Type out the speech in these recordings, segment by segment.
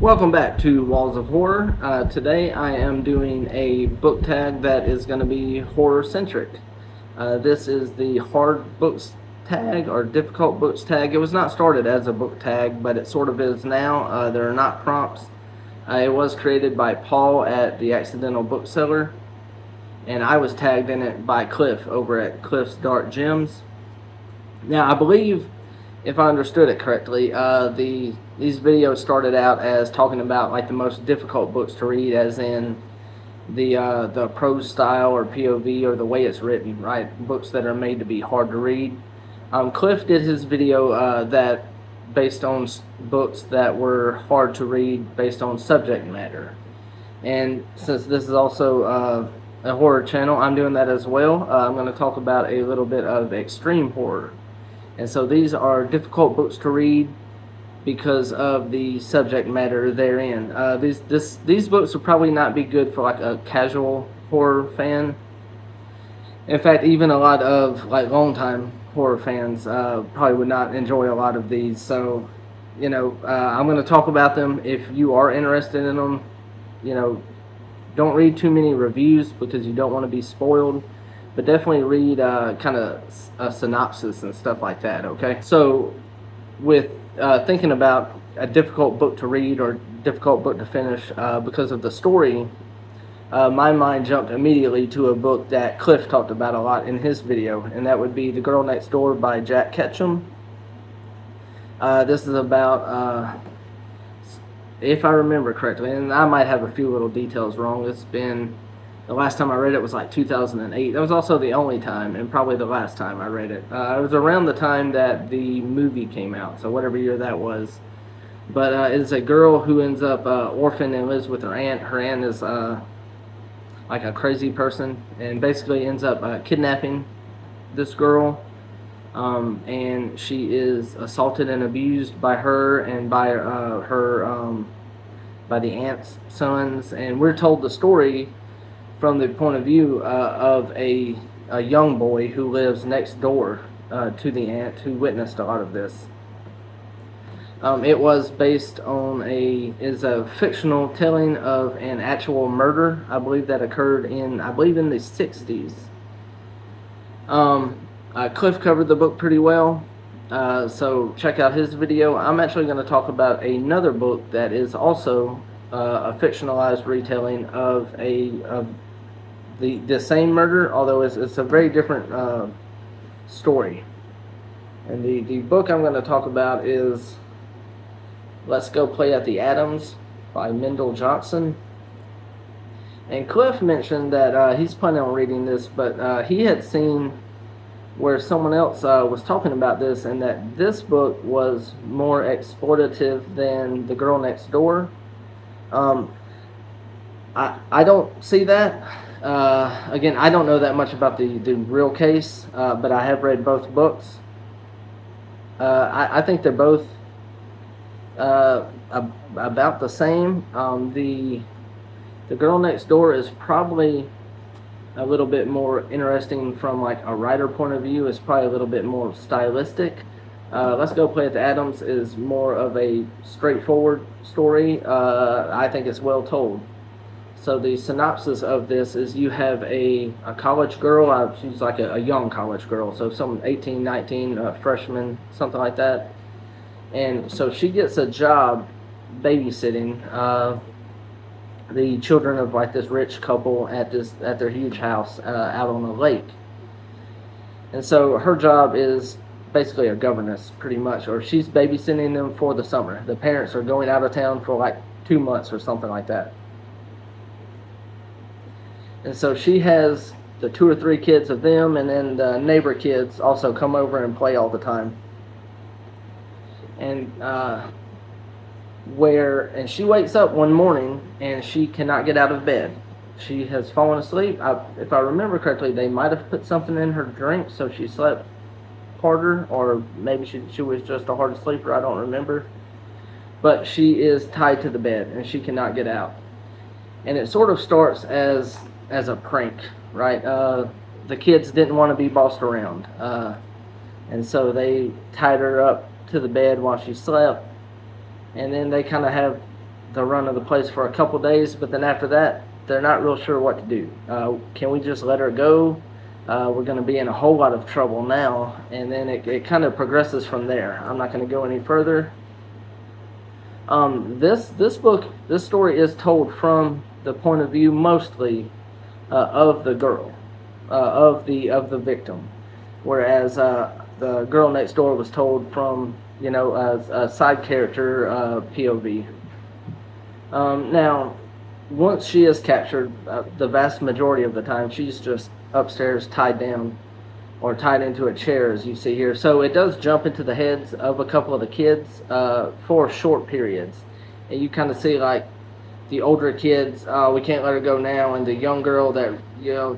Welcome back to Walls of Horror. Today I am doing a book tag that is going to be horror centric. This is the hard books tag or difficult books tag. It was not started as a book tag, but it sort of is now. There are not prompts. It was created by Paul at the Accidental Bookseller, and I was tagged in it by Cliff over at Cliff's Dark Gems. Now I believe, if I understood it correctly, these videos started out as talking about like the most difficult books to read, as in the prose style or POV or the way it's written, right? Books that are made to be hard to read. Cliff did his video that based on books that were hard to read based on subject matter. And since this is also a horror channel, I'm doing that as well. I'm going to talk about a little bit of extreme horror. And so these are difficult books to read because of the subject matter therein. These books would probably not be good for like a casual horror fan. In fact, even a lot of like long-time horror fans probably would not enjoy a lot of these. So, I'm going to talk about them. If you are interested in them, don't read too many reviews because you don't want to be spoiled. But definitely read kind of a synopsis and stuff like that, okay? So with thinking about a difficult book to read or difficult book to finish because of the story, my mind jumped immediately to a book that Cliff talked about a lot in his video, and that would be The Girl Next Door by Jack Ketchum. This is about, if I remember correctly, and I might have a few little details wrong, the last time I read it was like 2008. That was also the only time, and probably the last time I read it. It was around the time that the movie came out, so whatever year that was. But it's a girl who ends up orphaned and lives with her aunt. Her aunt is like a crazy person, and basically ends up kidnapping this girl. And she is assaulted and abused by her and by by the aunt's sons. And we're told the story from the point of view of a young boy who lives next door to the aunt, who witnessed a lot of this. It was based on is a fictional telling of an actual murder, I believe, that occurred in the 60s. Cliff covered the book pretty well, so check out his video. I'm actually going to talk about another book that is also a fictionalized retelling of the same murder, although it's a very different story. And the book I'm going to talk about is Let's Go Play at the Adams by Mendel Johnson. And Cliff mentioned that he's planning on reading this, but he had seen where someone else was talking about this, and that this book was more exploitative than The Girl Next Door. I don't see that. Again, I don't know that much about the real case, but I have read both books. I think they're both about the same. The Girl Next Door is probably a little bit more interesting from like a writer point of view. It's probably a little bit more stylistic. Let's Go Play at the Adams is more of a straightforward story. I think it's well told. So the synopsis of this is you have a college girl. She's like a young college girl, so some 18, 19, freshman, something like that. And so she gets a job babysitting the children of like this rich couple at their huge house out on a lake. And so her job is basically a governess, pretty much, or she's babysitting them for the summer. The parents are going out of town for like 2 months or something like that. And so she has the 2 or 3 kids of them, and then the neighbor kids also come over and play all the time. And she wakes up one morning and she cannot get out of bed. She has fallen asleep. If I remember correctly, they might have put something in her drink so she slept harder, or maybe she was just a hard sleeper. I don't remember. But she is tied to the bed and she cannot get out. And it sort of starts as a prank, right? The kids didn't want to be bossed around, and so they tied her up to the bed while she slept, and then they kind of have the run of the place for a couple days, but then after that, they're not real sure what to do. Can we just let her go? We're going to be in a whole lot of trouble now, and then it kind of progresses from there. I'm not going to go any further. This story is told from the point of view mostly of the girl, of the victim, whereas the girl next door was told from a side character POV. Now, once she is captured, the vast majority of the time she's just upstairs tied down or tied into a chair, as you see here. So it does jump into the heads of a couple of the kids for short periods, and you kind of see like the older kids, we can't let her go now, and the young girl that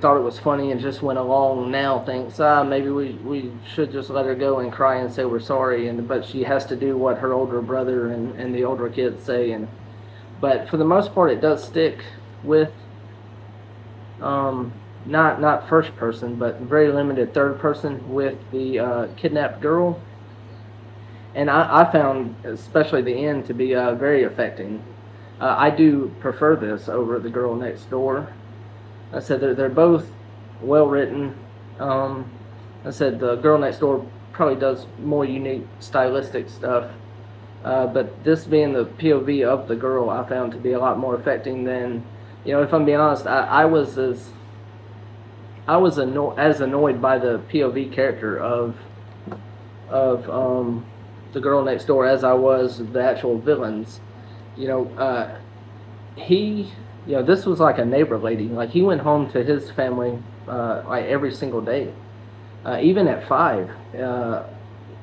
thought it was funny and just went along now thinks maybe we should just let her go and cry and say we're sorry, but she has to do what her older brother and the older kids say. But for the most part, it does stick with not first person, but very limited third person with the kidnapped girl. And I found especially the end to be very affecting. I do prefer this over the girl next door. I said they're both well written. I said the girl next door probably does more unique stylistic stuff. But this being the POV of the girl, I found to be a lot more affecting than, if I'm being honest, I was as annoyed by the POV character of the girl next door as I was the actual villains. This was like a neighbor lady. Like, he went home to his family like every single day, even at 5.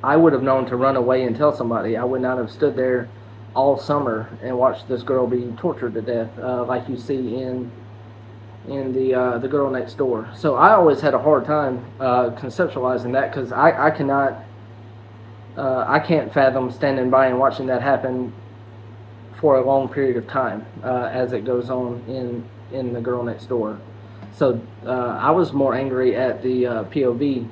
I would have known to run away and tell somebody. I would not have stood there all summer and watched this girl be tortured to death, like you see in the girl next door. So I always had a hard time conceptualizing that, because I can't fathom standing by and watching that happen for a long period of time as it goes on in the girl next door. So I was more angry at the POV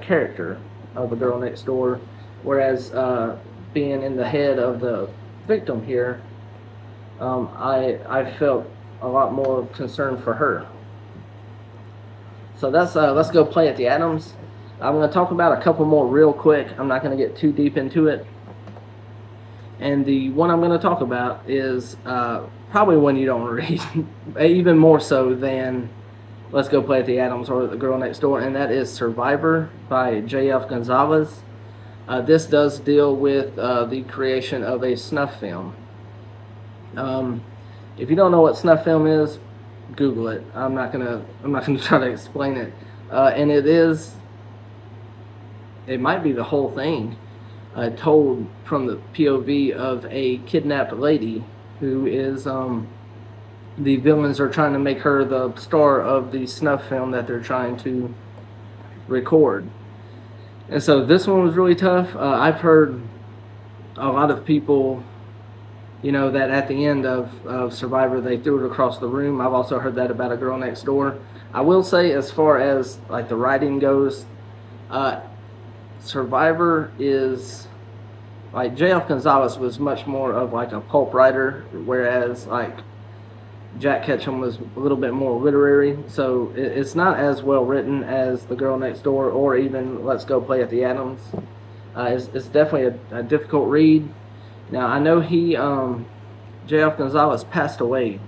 character of the girl next door, whereas being in the head of the victim here, I felt a lot more concern for her. So that's let's go play at the Adams. I'm going to talk about a couple more real quick. I'm not going to get too deep into it. And the one I'm going to talk about is probably one you don't read, even more so than Let's Go Play at the Adams or The Girl Next Door, and that is Survivor by J.F. Gonzalez. This does deal with the creation of a snuff film. If you don't know what snuff film is, Google it. I'm not gonna try to explain it. And it might be the whole thing told from the POV of a kidnapped lady who is the villains are trying to make her the star of the snuff film that they're trying to record. And so this one was really tough. I've heard a lot of people, that at the end of Survivor, they threw it across the room. I've also heard that about A Girl Next Door. I will say, as far as like the writing goes, Survivor is, like, J.F. Gonzalez was much more of like a pulp writer, whereas like Jack Ketchum was a little bit more literary. So it's not as well written as The Girl Next Door or even Let's Go Play at the Adams. It's definitely a difficult read. Now, I know J.F. Gonzalez passed away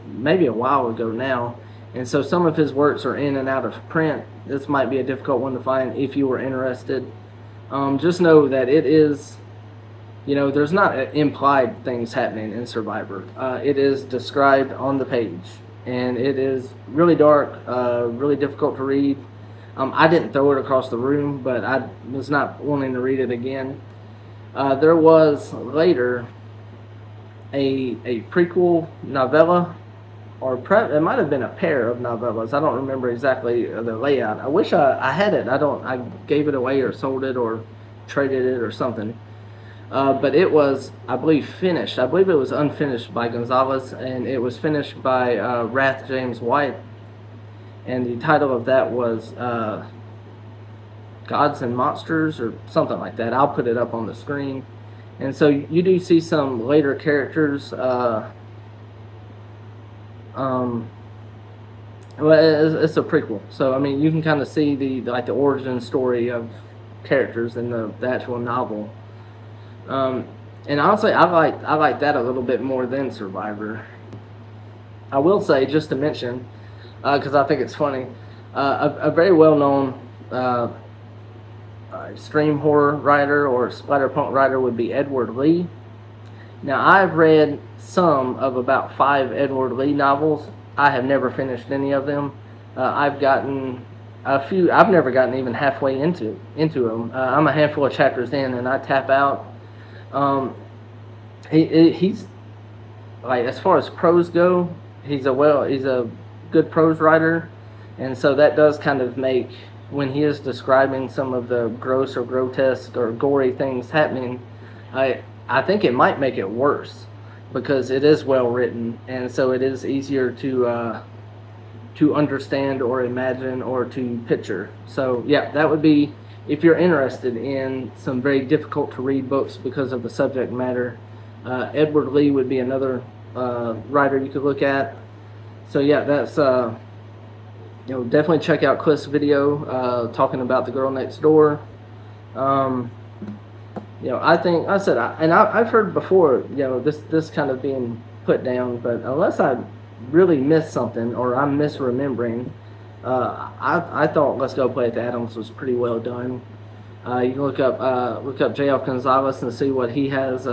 maybe a while ago now, and so some of his works are in and out of print. This might be a difficult one to find if you were interested. Just know that it is, there's not implied things happening in Survivor. It is described on the page, and it is really dark, really difficult to read. I didn't throw it across the room, but I was not wanting to read it again. There was later a prequel novella, or it might have been a pair of novellas. I don't remember exactly the layout. I wish I had it. I gave it away or sold it or traded it or something. But it was, I believe, finished. I believe it was unfinished by Gonzalez, and it was finished by Wrath James White. And the title of that was Gods and Monsters or something like that. I'll put it up on the screen. And so you do see some later characters. Well, it's a prequel, so I mean you can kind of see the origin story of characters in the actual novel. And honestly, I like that a little bit more than Survivor. I will say, just to mention, because I think it's funny, a very well-known extreme horror writer or splatterpunk writer would be Edward Lee. Now, I've read some of about 5 Edward Lee novels. I have never finished any of them. I've gotten a few. I've never gotten even halfway into them. I'm a handful of chapters in, and I tap out. He's like, as far as prose go, he's a good prose writer, and so that does kind of make, when he is describing some of the gross or grotesque or gory things happening, I think it might make it worse because it is well written, and so it is easier to understand or imagine or to picture. So yeah, that would be, if you're interested in some very difficult to read books because of the subject matter, Edward Lee would be another writer you could look at. So yeah, that's definitely check out Cliff's video talking about The Girl Next Door. I think I've heard before, this kind of being put down, but unless I really missed something or I'm misremembering, I thought Let's Go Play at the Adams was pretty well done. You can look up J.F. Gonzalez and see what he has,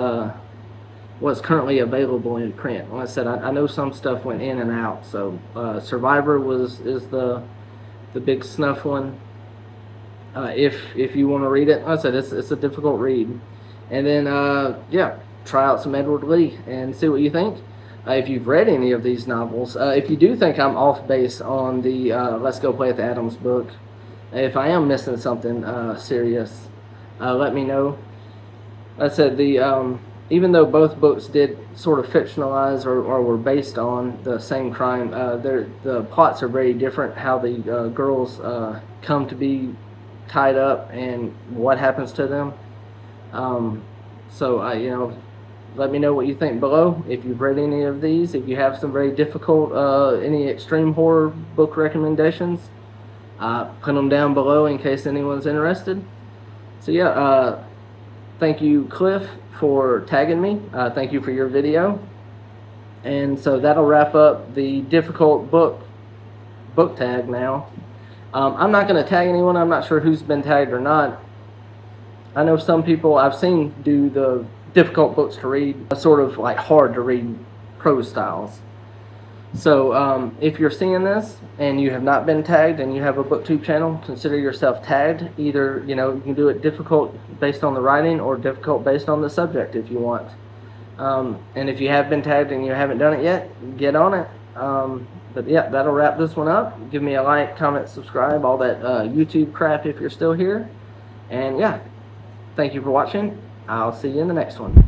what's currently available in print. Like I said, I know some stuff went in and out. So Survivor is the big snuff one. If you want to read it, like I said, it's a difficult read. And then try out some Edward Lee and see what you think. If you've read any of these novels, if you do think I'm off base on the Let's Go Play at the Adams book, if I am missing something serious, let me know. Like I said, even though both books did sort of fictionalize or were based on the same crime, the plots are very different. How the girls come to be tied up and what happens to them. Let me know what you think below. If you've read any of these, if you have some very difficult, any extreme horror book recommendations, put them down below in case anyone's interested. So yeah, thank you, Cliff, for tagging me. Thank you for your video. And so that'll wrap up the difficult book tag now. I'm not going to tag anyone. I'm not sure who's been tagged or not. I know some people I've seen do the difficult books to read, sort of like hard to read prose styles. So if you're seeing this and you have not been tagged and you have a booktube channel, consider yourself tagged. Either you can do it difficult based on the writing or difficult based on the subject if you want. And if you have been tagged and you haven't done it yet, get on it. But yeah, that'll wrap this one up. Give me a like, comment, subscribe, all that YouTube crap if you're still here. And yeah, thank you for watching. I'll see you in the next one.